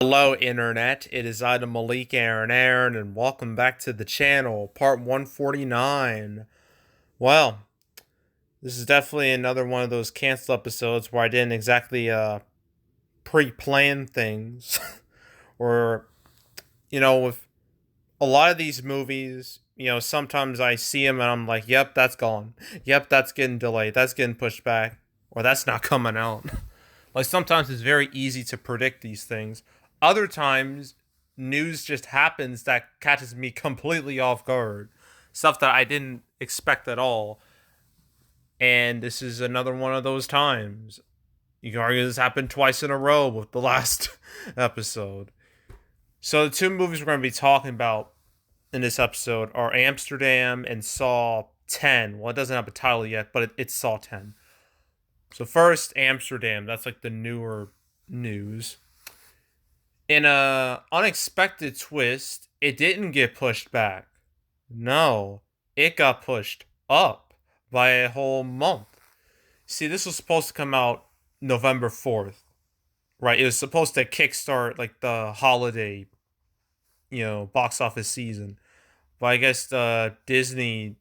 Hello, Internet. It is I, the Malik Aaron, and welcome back to the channel, part 149. Well, this is definitely another one of those canceled episodes where I didn't exactly pre-plan things. or, with a lot of these movies, sometimes I see them and I'm like, yep, that's gone. Yep, that's getting delayed. That's getting pushed back. Or that's not coming out. Like sometimes it's very easy to predict these things. Other times, news just happens that catches me completely off guard. Stuff that I didn't expect at all. And this is another one of those times. You can argue this happened twice in a row with the last episode. So the two movies we're going to be talking about in this episode are Amsterdam and Saw 10. Well, it doesn't have a title yet, but it's Saw 10. So first, Amsterdam. That's like the newer news. In a unexpected twist, it didn't get pushed back. No, it got pushed up by a whole month. See, this was supposed to come out November 4th, right? It was supposed to kickstart like the holiday, box office season. But I guess Disney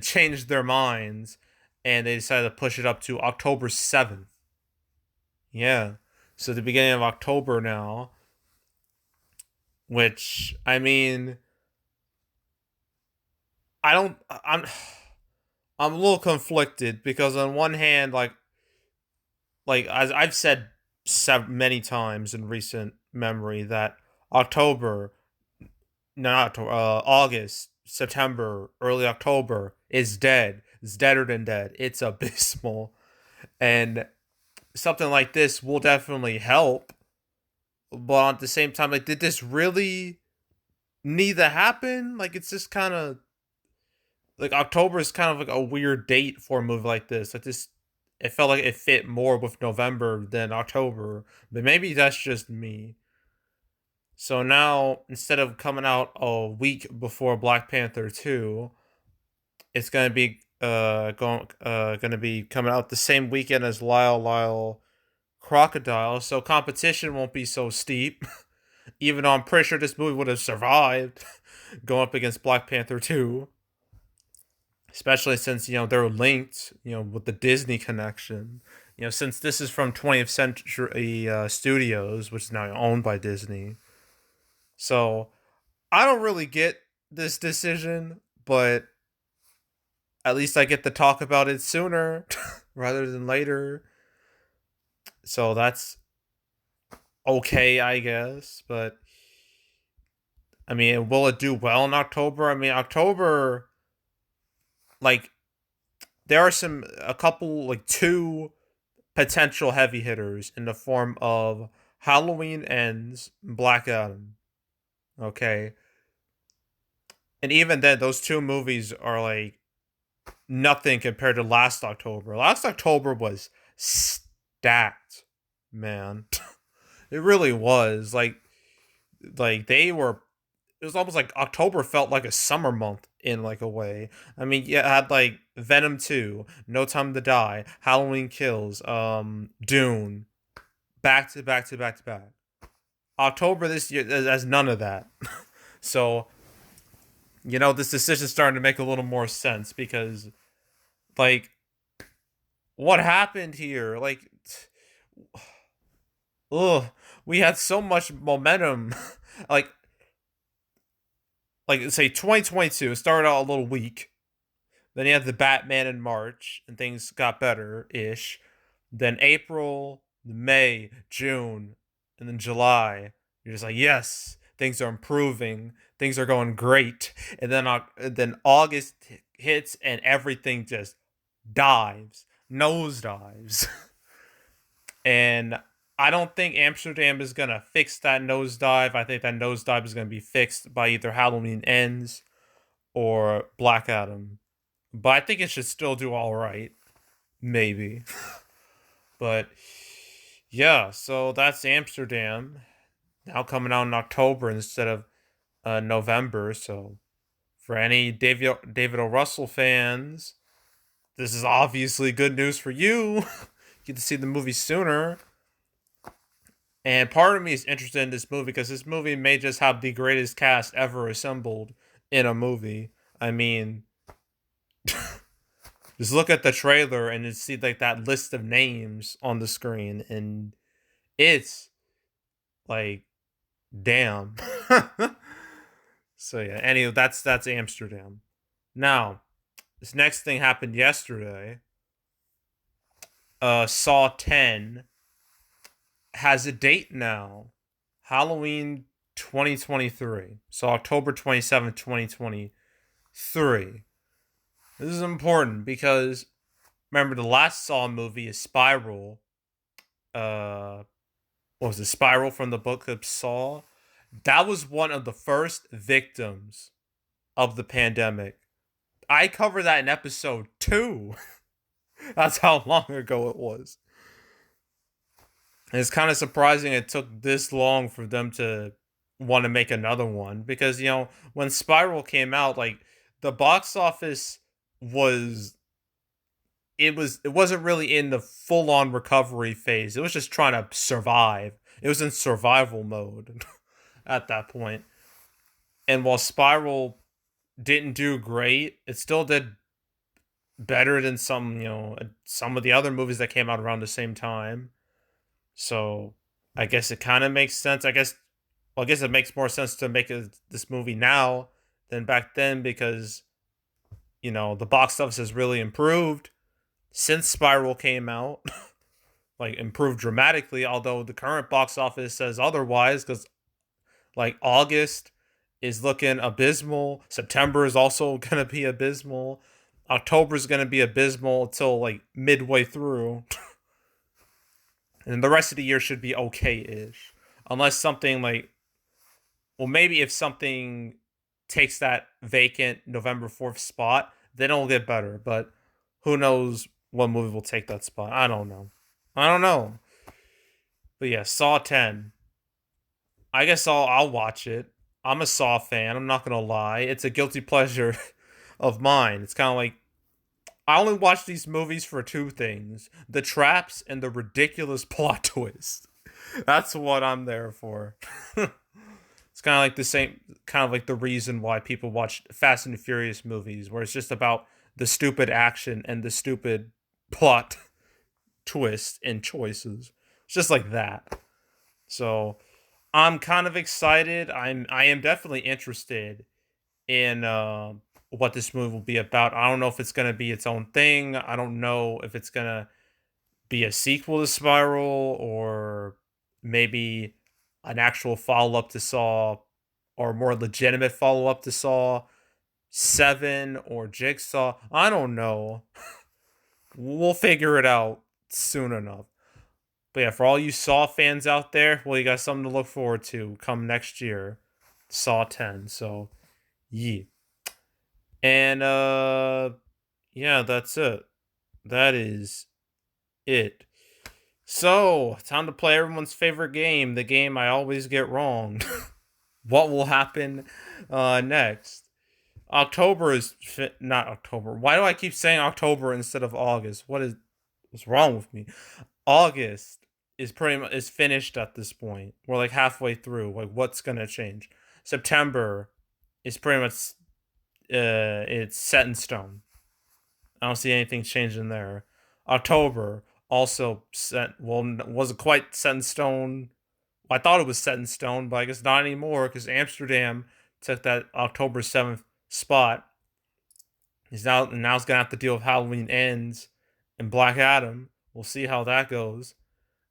changed their minds and they decided to push it up to October 7th. Yeah. So the beginning of October now, which I mean, I don't I'm a little conflicted because on one hand, like as I've said many times in recent memory that October, no, not October, August, September, early October is dead. It's deader than dead. It's abysmal, and something like this will definitely help. But at the same time, like, did this really need to happen? Like, it's just kind of like October is kind of like a weird date for a movie like this. Like this, it felt like it fit more with November than October, but maybe that's just me. So now instead of coming out a week before Black Panther 2, it's gonna be gonna be coming out the same weekend as Lyle Crocodile. So competition won't be so steep. Even though I'm pretty sure this movie would have survived going up against Black Panther 2. Especially since they're linked with the Disney connection, since this is from 20th Century Studios, which is now owned by Disney. So I don't really get this decision, but at least I get to talk about it sooner rather than later. So that's okay, I guess. But I mean, will it do well in October? I mean, October, like, there are a couple, like two potential heavy hitters in the form of Halloween Ends, Black Adam. Okay. And even then, those two movies are like nothing compared to last October. Last October was stacked, man. It really was. Like they were, it was almost like October felt like a summer month in like a way. I mean, you had like Venom 2, No Time to Die, Halloween Kills, Dune, back to back to back to back. October this year has none of that. So, this decision's starting to make a little more sense because, like, what happened here? Like, ugh, we had so much momentum. like, like say 2022 started out a little weak. Then you had the Batman in March, and things got better ish. Then April, May, June, and then July. You're just like, yes, things are improving. Things are going great. And then August hits, and everything just dives, nosedives. And I don't think Amsterdam is gonna fix that nosedive. I think that nosedive is gonna be fixed by either Halloween Ends or Black Adam. But I think it should still do all right, maybe. But yeah, so that's Amsterdam now coming out in October instead of November. So for any David O. Russell fans, this is obviously good news for you. Get to see the movie sooner. And part of me is interested in this movie because this movie may just have the greatest cast ever assembled in a movie. I mean, just look at the trailer and you see like that list of names on the screen, and it's like, damn. So yeah, anyway, that's Amsterdam. Now, this next thing happened yesterday. Saw 10 has a date now. Halloween 2023. So October 27th, 2023. This is important because remember the last Saw movie is Spiral. Uh what was it? Spiral from the book of Saw. That was one of the first victims of the pandemic. I covered that in episode 2. That's how long ago it was. And it's kind of surprising it took this long for them to want to make another one because when Spiral came out, like the box office was it wasn't really in the full on recovery phase. It was just trying to survive. It was in survival mode at that point. And while Spiral didn't do great, it still did better than some of the other movies that came out around the same time. So I guess it kind of makes sense. I guess it makes more sense to make this movie now than back then because the box office has really improved since Spiral came out, like improved dramatically. Although the current box office says otherwise, because like August is looking abysmal. September is also gonna be abysmal. October is gonna be abysmal until like midway through. And the rest of the year should be okay-ish, unless something like, well, maybe if something takes that vacant November 4th spot, then it'll get better. But who knows what movie will take that spot? I don't know. I don't know. But yeah, Saw 10. I guess I'll watch it. I'm a Saw fan. I'm not gonna lie. It's a guilty pleasure of mine. It's kind of like I only watch these movies for two things: the traps and the ridiculous plot twist. That's what I'm there for. It's kind of like the same, kind of like the reason why people watch Fast and Furious movies, where it's just about the stupid action and the stupid plot twist and choices. It's just like that. So I'm kind of excited. I am definitely interested in what this movie will be about. I don't know if it's gonna be its own thing. I don't know if it's gonna be a sequel to Spiral or maybe an actual follow up to Saw or a more legitimate follow up to Saw 7 or Jigsaw. I don't know. We'll figure it out soon enough. But yeah, for all you Saw fans out there, well, you got something to look forward to come next year. Saw 10. So, yeah. And yeah, that's it. That is it. So, time to play everyone's favorite game, the game I always get wrong. What will happen next? October is not October. Why do I keep saying October instead of August? What's wrong with me? August is pretty much is finished at this point. We're like halfway through. Like what's gonna change? September is pretty much it's set in stone. I don't see anything changing there. October also set. Well, wasn't quite set in stone. I thought it was set in stone, but I guess not anymore because Amsterdam took that October 7th spot. He's gonna have to deal with Halloween Ends and Black Adam. We'll see how that goes.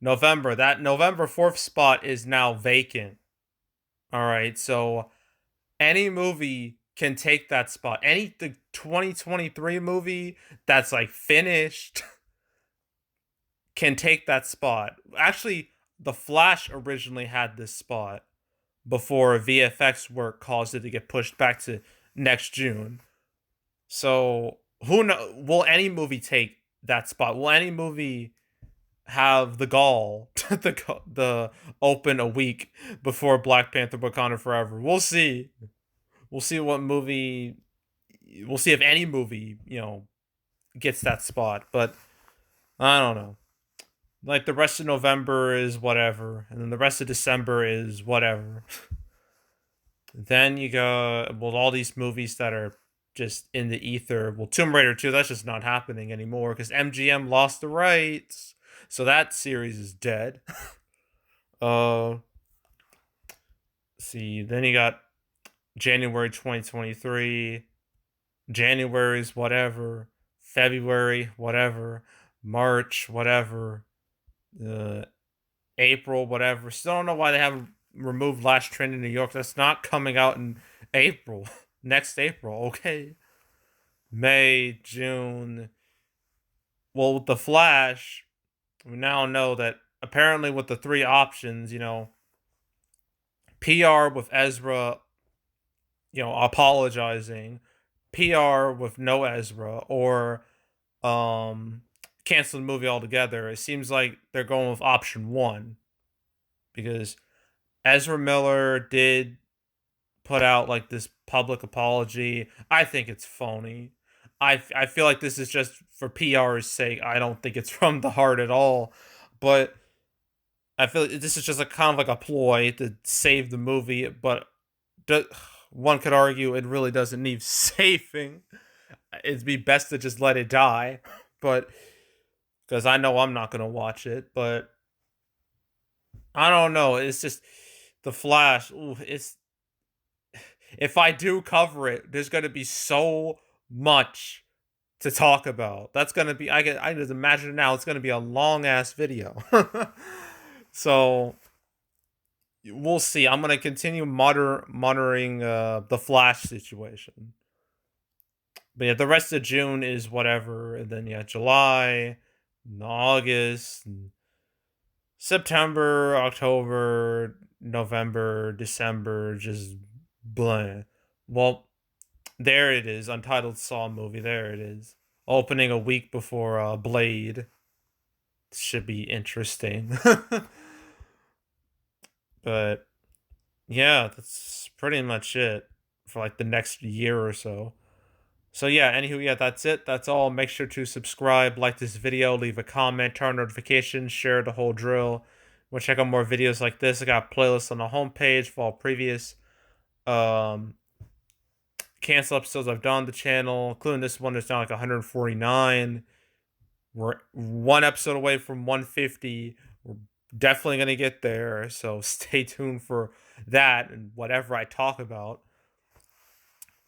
November, that November 4th spot is now vacant. All right, so any movie can take that spot. Any the 2023 movie that's like finished can take that spot. Actually, The Flash originally had this spot before VFX work caused it to get pushed back to next June. So who know? Will any movie take that spot? Will any movie have the gall the open a week before Black Panther: Wakanda Forever? We'll see. We'll see what movie. We'll see if any movie gets that spot. But I don't know. Like the rest of November is whatever, and then the rest of December is whatever. Then you go, well, all these movies that are just in the ether. Well, Tomb Raider 2, that's just not happening anymore because MGM lost the rights. So that series is dead. uh see, then you got January 2023, January's whatever, February whatever, March whatever, uh April whatever. Still don't know why they haven't removed Last Train in New York. That's not coming out in April. Next April, okay. May, June. Well, with the Flash, we now know that apparently with the three options, PR with Ezra, apologizing, PR with no Ezra, or cancel the movie altogether. It seems like they're going with option one because Ezra Miller did put out like this public apology. I think it's phony. I feel like this is just for PR's sake. I don't think it's from the heart at all. But I feel like this is just a kind of like a ploy to save the movie. But do, one could argue it really doesn't need saving. It'd be best to just let it die. But because I know I'm not gonna watch it. But I don't know. It's just the Flash. Ooh, it's if I do cover it, there's gonna be so much to talk about. That's gonna be I can just imagine it now. It's gonna be a long ass video. So we'll see. I'm gonna continue monitoring the Flash situation. But yeah, the rest of June is whatever, and then yeah, July, and August, and September, October, November, December, just blah. Well, there it is, Untitled Saw movie. There it is, opening a week before Blade. Should be interesting. But yeah, that's pretty much it for like the next year or so. So yeah, anywho, yeah, that's it. That's all. Make sure to subscribe, like this video, leave a comment, turn on notifications, share the whole drill. We'll check out more videos like this. I got playlists on the homepage for all previous um cancel episodes I've done on the channel, including this one. There's now like 149. We're one episode away from 150. We're definitely gonna get there, so stay tuned for that and whatever I talk about.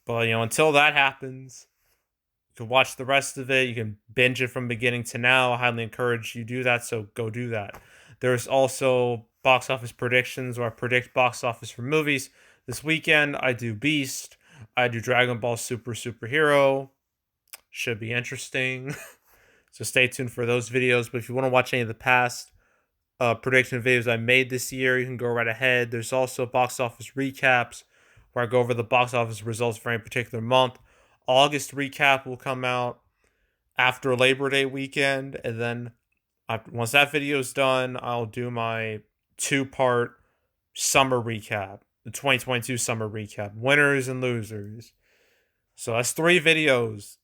But until that happens, you can watch the rest of it. You can binge it from beginning to now. I highly encourage you do that, so go do that. There's also box office predictions where I predict box office for movies. This weekend, I do Beast. I do Dragon Ball Super Superhero. Should be interesting. So stay tuned for those videos. But if you want to watch any of the past prediction videos I made this year, you can go right ahead. There's also box office recaps where I go over the box office results for any particular month. August recap will come out after Labor Day weekend, and then once that video is done, I'll do my two-part summer recap, the 2022 summer recap, winners and losers. So that's 3 videos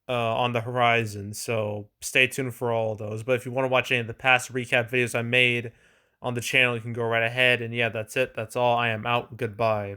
on the horizon, so stay tuned for all of those. But if you want to watch any of the past recap videos I made on the channel, you can go right ahead. And yeah, that's it. That's all. I am out. Goodbye.